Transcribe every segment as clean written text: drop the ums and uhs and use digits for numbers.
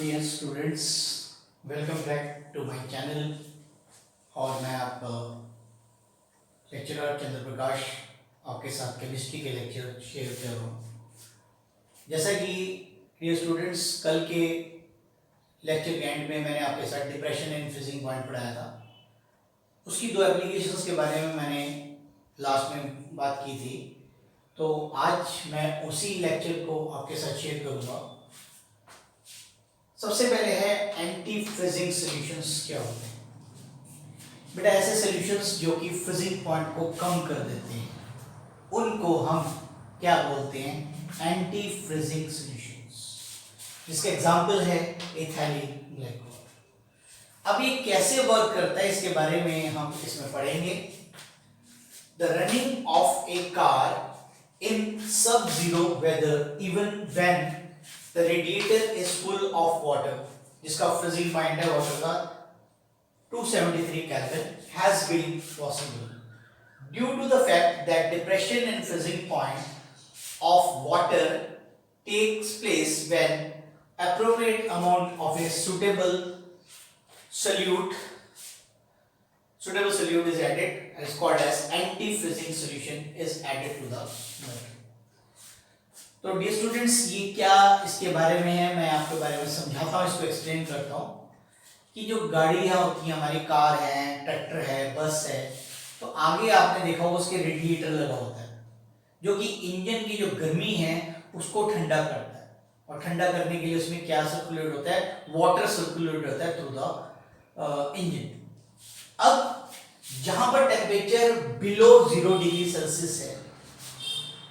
Dear students, welcome back to my channel. और मैं आपका लेक्चरर चंद्र प्रकाश आपके साथ केमिस्ट्री के लेक्चर शेयर कर रहा हूँ। जैसा कि डियर स्टूडेंट्स, कल के लेक्चर के एंड में मैंने आपके साथ डिप्रेशन एंड फ्रीजिंग पॉइंट पढ़ाया था। उसकी दो एप्लीकेशंस के बारे में मैंने लास्ट में बात की थी, तो आज मैं उसी लेक्चर को आपके साथ शेयर करूँगा। सबसे पहले है एंटी फ्रीजिंग सॉल्यूशंस क्या होते हैं। बेटा, ऐसे सॉल्यूशंस जो कि फ्रीजिंग पॉइंट को कम कर देते हैं, उनको हम क्या बोलते हैं? एंटी फ्रीजिंग सॉल्यूशंस, जिसका एग्जांपल है इथाइलिन ग्लाइकोल। अब ये कैसे वर्क करता है इसके बारे में हम इसमें पढ़ेंगे। The running of a car in sub zero weather even when the radiator is full of water, जिसका फ्रीजिंग पॉइंट है वाटर का 273 Kelvin, has been possible due to the fact that depression and freezing point of water takes place when appropriate amount of a suitable solute is added, is called as anti-freezing solution is added to the water. तो dear students, ये क्या इसके बारे में है, मैं आपके बारे में समझाता हूँ, इसको एक्सप्लेन करता हूँ कि जो गाड़ियाँ होती हैं, हमारी कार है, ट्रैक्टर है, बस है, तो आगे आपने देखा होगा उसके रेडिएटर लगा होता है, जो कि इंजन की जो गर्मी है उसको ठंडा करता है। और ठंडा करने के लिए उसमें क्या सर्कुलेट होता है? वाटर सर्कुलेट होता है थ्रू द इंजन। अब जहाँ पर टेम्परेचर बिलो 0 डिग्री सेल्सियस है,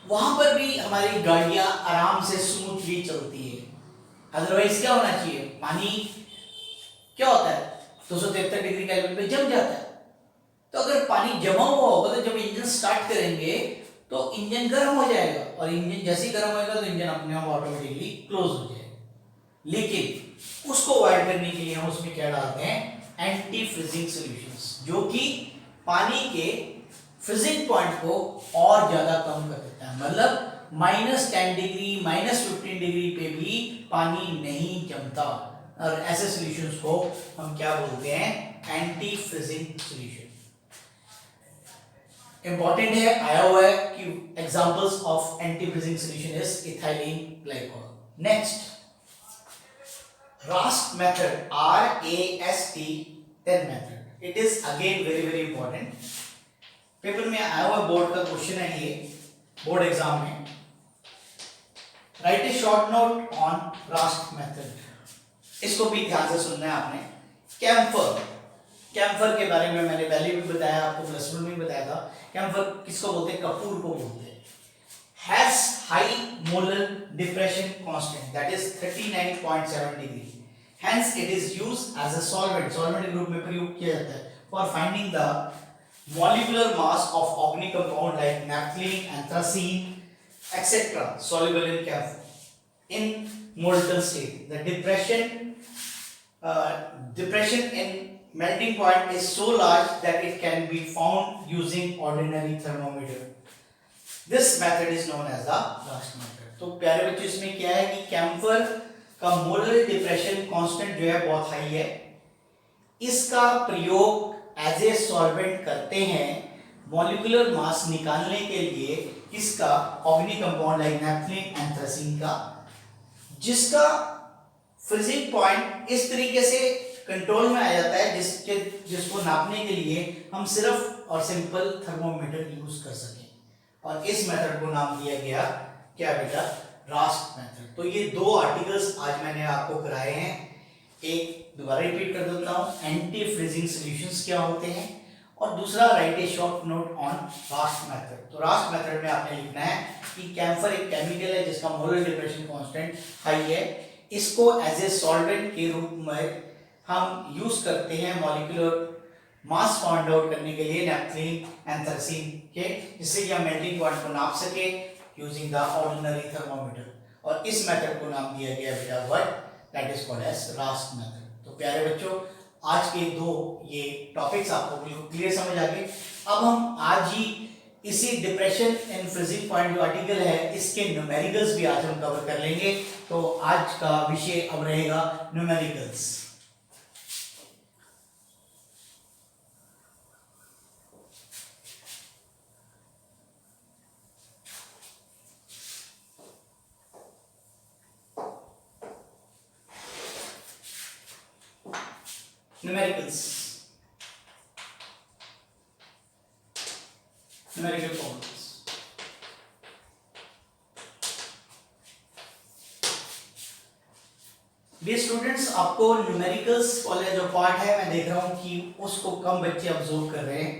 वहां पर भी हमारी गाड़ियां आराम से स्मूथली चलती है। अदरवाइज क्या होना चाहिए? पानी क्या होता है? 273 डिग्री केल्विन पे जम जाता है। तो अगर पानी जमा हुआ होगा तो जब इंजन स्टार्ट करेंगे तो इंजन गर्म हो जाएगा, और इंजन जैसे ही गर्म होगा तो इंजन अपने आप ऑटोमेटिकली क्लोज हो जाएगा। लेकिन उसको अवॉइड करने के लिए हम उसमें क्या डालते हैं? एंटी फ्रीजिंग सॉल्यूशंस, जो कि पानी के फ्रीजिंग पॉइंट को और ज्यादा कम कर देता है। मतलब -10 डिग्री, -15 डिग्री पे भी पानी नहीं जमता, और ऐसे सॉल्यूशंस को हम क्या बोलते हैं? Anti freezing solution. इंपॉर्टेंट है, आया हुआ है कि examples of anti freezing solution is ethylene glycol. Next, Rust method, RAST method. It is again very very important. Paper में आया हुआ बोर्ड का क्वेश्चन है ये, बोर्ड एग्जाम में। Right A short note on Rust method. इसको भी ध्यान से सुनना है आपने। कैम्फर के बारे में मैंने पहले भी बताया, आपको प्लस वन में बताया था। कैम्फर किसको बोलते हैं? कपूर को बोलते हैं। Has high molar depression constant, that is 39.7 डिग्री। Hence it is used as a solvent, solvent group में प्रयोग किया जाता है for finding the molecular mass of organic compound like naphthalene, anthracene, etc. soluble in camphor in molten state. The depression in melting point is so large that it can be found using ordinary thermometer. This method is known as the Raste method. तो प्यारे बच्चों, इसमें क्या है कि camphor का molar depression constant जो है बहुत हाई है। इसका प्रयोग एज ए सॉल्वेंट करते हैं मॉलिक्यूलर मास निकालने के लिए। किसका? Organic compound like naphthalene, anthracene का, जिसका फ्रीजिंग पॉइंट इस तरीके से कंट्रोल में आ जाता है जिसको नापने के लिए हम सिर्फ और सिंपल थर्मोमीटर यूज कर सकें। और इस मेथड को नाम दिया गया क्या बेटा? Rust method. तो ये दो आर्टिकल्स आज मैंने आपको कराए हैं। एक दोबारा रिपीट कर देता हूं, एंटी फ्रीजिंग सॉल्यूशंस क्या होते हैं, और दूसरा right A short note on Rust method. तो रास्ट मेथड में आपने लिखना है कि कैम्फर एक केमिकल है जिसका मोलर डिप्रेशन कांस्टेंट हाई है। इसको एज ए सॉल्वेंट के रूप में हम यूज करते हैं मॉलिक्यूलर मास फाइंड आउट करने के लिए नैप्थलीन, एंथ्रासीन के, जिससे कि हम मेल्टिंग पॉइंट को नाप सके यूजिंग द ऑर्डिनरी थर्मोमीटर। और इस मेथड को नाम दिया गया बेटा what? That is called as Rast method. तो प्यारे बच्चों, आज के दो ये टॉपिक्स आपको बिल्कुल क्लियर समझ आ गए। अब हम आज ही इसी डिप्रेशन इन फ्रीजिंग पॉइंट जो आर्टिकल है इसके न्यूमेरिकल्स भी आज हम कवर कर लेंगे। तो आज का विषय अब रहेगा numericals. Numericals, numerical formulas. Dear students, आपको न्यूमेरिकल्स वाला जो पार्ट है मैं देख रहा हूं कि उसको कम बच्चे ऑब्जर्व कर रहे हैं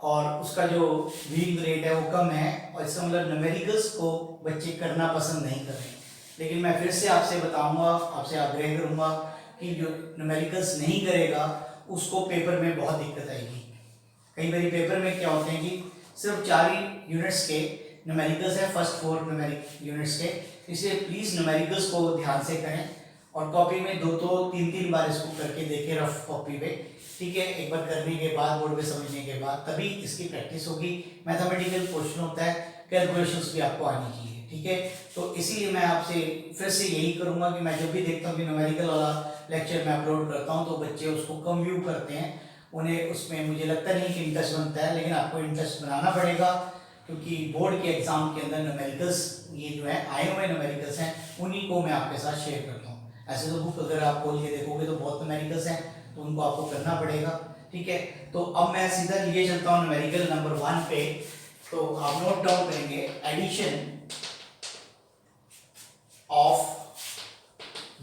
और उसका जो व्यूइंग रेट है वो कम है, और इसका मतलब न्यूमेरिकल्स को बच्चे करना पसंद नहीं कर रहे हैं। लेकिन मैं फिर से आपसे बताऊंगा, आपसे आग्रह करूंगा कि जो न्यूमेरिकल्स नहीं करेगा उसको पेपर में बहुत दिक्कत आएगी। कई बार पेपर में क्या होते हैं कि सिर्फ 4 ही यूनिट्स के न्यूमेरिकल्स हैं, फर्स्ट 4 न्यूमेरिक यूनिट्स के, इसलिए प्लीज़ न्यूमेरिकल्स को ध्यान से करें और कॉपी में 2-2, 3-3 बार इसको करके देखें रफ कॉपी पे, ठीक है। एक बार करने के बाद, बोर्ड पे समझने के बाद तभी इसकी प्रैक्टिस होगी। मैथमेटिकल क्वेश्चन होता है, कैलकुलेशंस भी आपको आनी चाहिए, ठीक है। तो इसीलिए मैं आपसे फिर से यही करूंगा कि मैं जब भी देखता हूँ कि न्यूमेरिकल वाला लेक्चर मैं अपलोड करता हूँ तो बच्चे उसको कम व्यू करते हैं, उन्हें उसमें मुझे लगता नहीं कि इंटरेस्ट बनता है, लेकिन आपको इंटरेस्ट बनाना पड़ेगा क्योंकि बोर्ड के एग्जाम के अंदर न्यूमेरिकल्स ये जो है आए हुए न्यूमेरिकल्स हैं उन्हीं को मैं आपके साथ शेयर करता हूँ। ऐसे तो बुक अगर आप खोल के देखोगे तो बहुत न्यूमेरिकल्स हैं, तो उनको आपको करना पड़ेगा, ठीक है। तो अब मैं सीधा लिए चलता हूँ न्यूमेरिकल नंबर 1 पे। तो आप नोट डाउन करेंगे, एडिशन ऑफ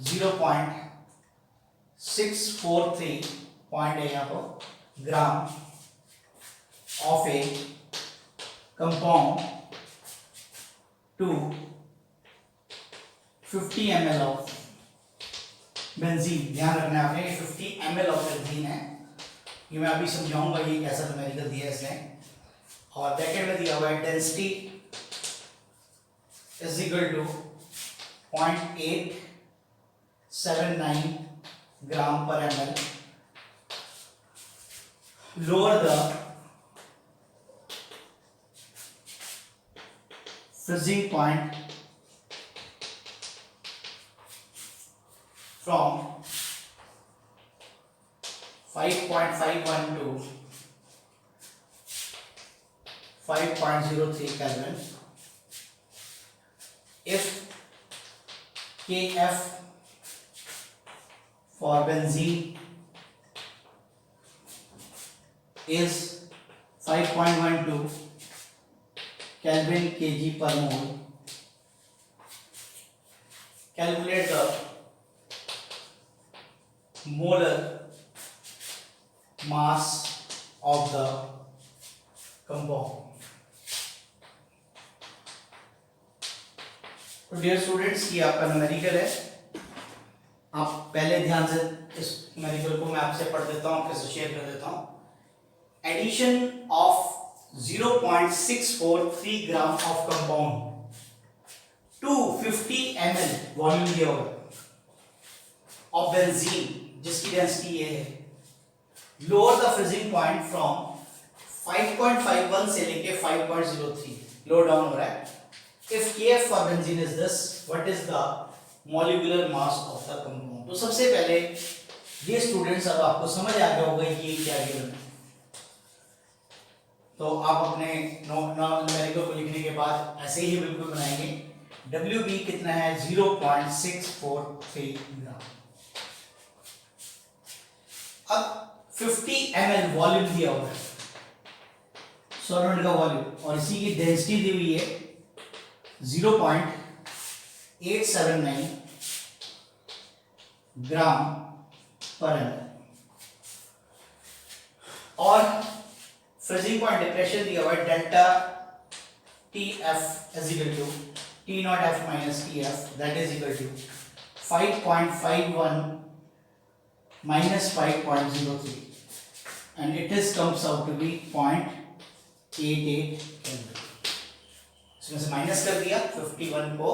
0.643 पॉइंट है यहाँ पर gram of a compound to 50 ml of benzene. ध्यान रखना है आपने, 50 ml ऑफ बेंजीन है, ये मैं अभी समझाऊंगा ये कैसा न्यूमेरिकल दिया है इसने। और ब्रैकेट में दिया हुआ है डेंसिटी इज इक्वल टू 0.879 ग्राम पर ml। Lower the freezing point from 5.51 to 5.03 Kelvin if Kf for benzene is 5.12 Kelvin kg per mole. Calculate the molar mass of the compound. तो डियर स्टूडेंट्स, ये आपका numerical है। आप पहले ध्यान से इस न्यूमेरिकल को मैं आपसे पढ़ देता हूँ, आपके साथ शेयर कर देता हूँ। Addition of 0.643 gram of compound to 50 ml volume दिया हुआ ऑफ बेंजीन जिसकी डेंसिटी ये है। Lower the freezing point from 5.51 से लेके 5.03, लो डाउन हो रहा है। If Kf for benzene is this, what is the molecular mass of the compound. तो सबसे पहले ये स्टूडेंट्स, अब आपको समझ आ गया होगा ये क्या गिवन है। तो आप अपने न्यूमेरिकल को लिखने के बाद ऐसे ही बिल्कुल बनाएंगे। WB कितना है, 0.643 ग्राम। अब 50 ml वॉल्यूम दिया हुआ है, सॉल्वेंट का वॉल्यूम, और इसी की डेंसिटी दी हुई है 0.879 ग्राम पर ml, और फ्रीजिंग पॉइंट डिप्रेशन दिया हुआ है delta TF is equal to T naught F minus TF, that is equal to 5.51 minus 5.03, and it is comes out to be 0.88 Kelvin। इसमें से माइनस कर दिया 51 को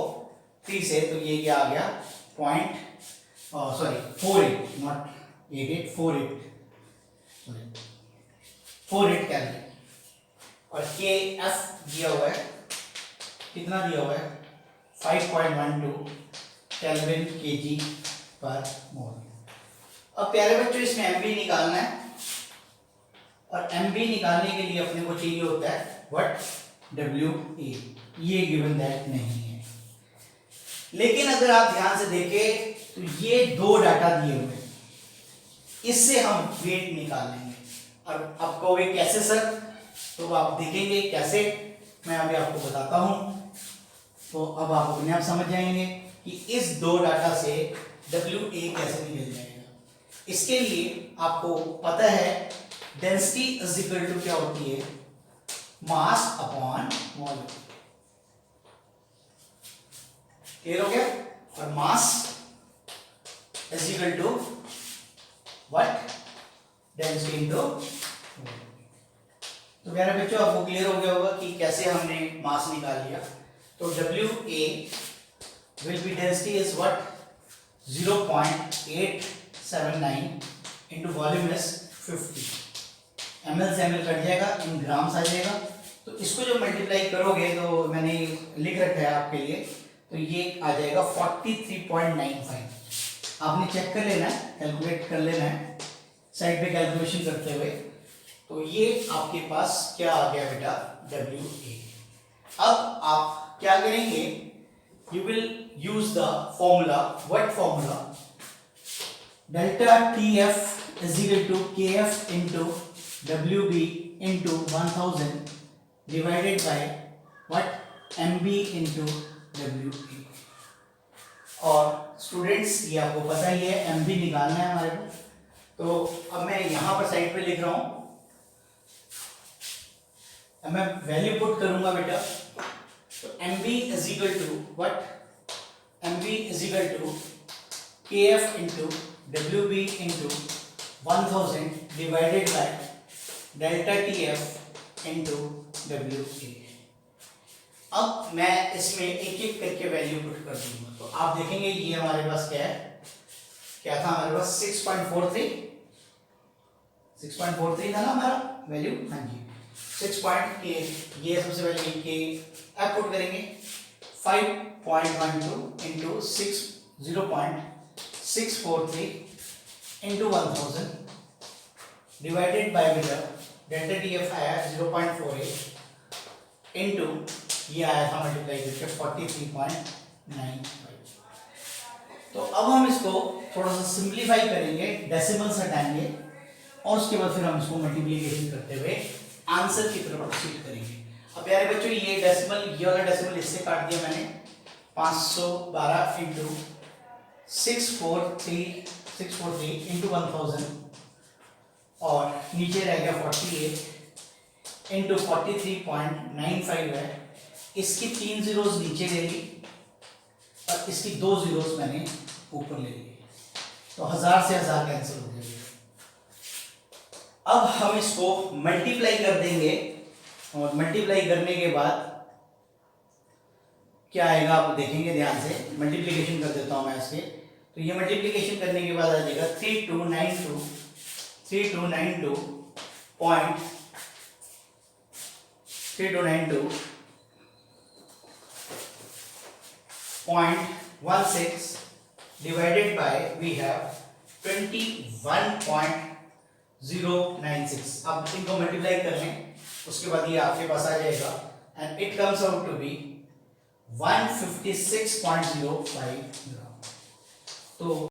3 से, तो ये क्या आ गया 48 नॉट 88, 48 Kelvin। और के एफ दिया हुआ है, कितना दिया हुआ है 5.12 केल्विन केजी पर मोल। अब प्यारे बच्चों इसमें एमबी निकालना है, और एमबी निकालने के लिए अपने को चाहिए होता है व्हाट डब्ल्यू ए, ये गिवन दैट नहीं है। लेकिन अगर आप ध्यान से देखें तो ये दो डाटा दिए हुए हैं, इससे हम वेट निकाल लेंगे। और आप कहोगे कैसे सर, तो आप देखेंगे कैसे, मैं अभी आपको बताता हूं। तो अब आप अपने आप समझ जाएंगे कि इस दो डाटा से डब्ल्यू ए कैसे निकल जाएगा। इसके लिए आपको पता है डेंसिटी इज इक्वल टू क्या होती है, मास अपॉन वॉल्यूम। क्लियर हो गया? और mass is equal to what density into. तो मेरे बच्चों आपको क्लियर हो गया होगा कि कैसे हमने मास निकाल लिया। तो W A will be density is what 0.879 into volume is 50। ml से ml कट जाएगा, इन ग्राम्स आ जाएगा। तो इसको जो मल्टीप्लाई करोगे, तो मैंने लिख रखा है आपके लिए, तो ये आ जाएगा 43.95। आपने चेक कर लेना है, कैलकुलेट कर लेना है साइड पे कैलकुलेशन करते हुए। तो ये आपके पास क्या आ गया बेटा डब्ल्यू ए। अब आप क्या करेंगे, you will use the formula, what formula, delta T F is equal to K F into W B into 1000 divided by what M B into W A. और स्टूडेंट्स ये आपको पता ही है एम बी निकालना है हमारे को। तो अब मैं यहां पर साइड पे लिख रहा हूं, अब मैं वैल्यू पुट करूंगा बेटा। तो M B is equal to what, M B is equal to K F into W B into 1000 divided by delta T F into W A. अब मैं इसमें एक एक करके वैल्यू पुट कर दूंगा। तो आप देखेंगे ये हमारे पास क्या है, क्या था हमारे पास 6.43 था ना हमारा वैल्यू। हाँ जी 6 पॉइंट के, ये सबसे पहले के अब पुट करेंगे 5.12 into 0.643 into 1000 divided by delta T F आया 0.48 इंटू ये आया था मल्टीप्लाई करके 43.95। तो अब हम इसको थोड़ा सा सिंप्लीफाई करेंगे, डेसिमल्स हटाएंगे, और उसके बाद फिर हम इसको मल्टीप्लिकेशन करते हुए आंसर की तरफ प्रोसीड करेंगे। अब प्यारे बच्चों ये डेसिमल, ये वाला डेसिमल इससे काट दिया मैंने, 512 इंटू 643 इंटू 1000, और नीचे रह गया 48 इंटू 43.95 है। इसकी 3 जीरोस नीचे ले ली और इसकी 2 जीरोस मैंने ऊपर ले ली, तो 1000 से 1000 कैंसिल हो गया। अब हम इसको मल्टीप्लाई कर देंगे, और मल्टीप्लाई करने के बाद क्या आएगा आप देखेंगे ध्यान से। मल्टीप्लिकेशन कर देता हूं मैं इसके। तो ये मल्टीप्लिकेशन करने के बाद आ जाएगा 3292.16 divided by we have 21.096। अब इनको मल्टीप्लाई कर लें, उसके बाद ये आपके पास आ जाएगा and it comes out to be 156.05 gram. तो